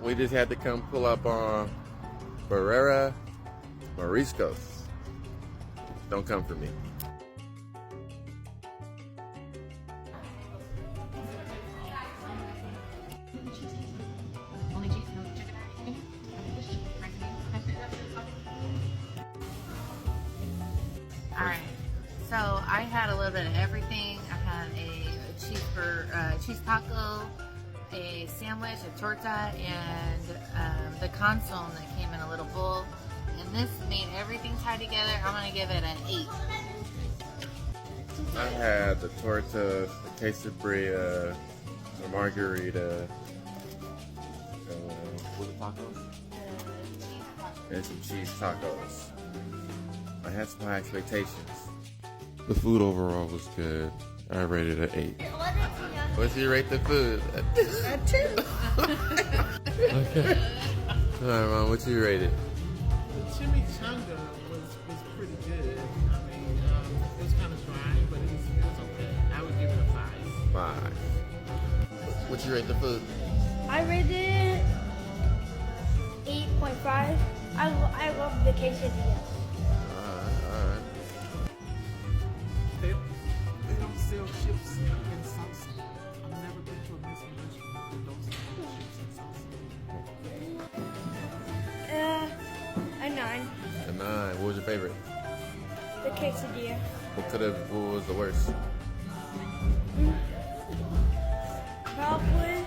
We just had to come pull up on Birrieria, Mariscos. Don't come for me. Alright, so I had a little bit of everything. I had a cheese taco, a sandwich, a torta, and the consome that came in a little bowl. And this made everything tie together. I'm going to give it an 8. I had the torta, the quesabrirra, the margarita, what are the tacos? And some cheese tacos. I had some high expectations. The food overall was good. I rated it an 8. What'd you rate the food? A 2. Okay. Alright, Mom, what you rate it? The chimighanga was pretty good. I mean, it was kind of dry, but it was okay. I would give it a 5. 5. What you rate the food? I rated it 8.5. I love the quesadilla. Alright. They don't sell chips and salsa. I've never been to a Mexican restaurant that don't sell chips and salsa. A 9. A 9. What was your favorite? The quesadilla. What was the worst? Probably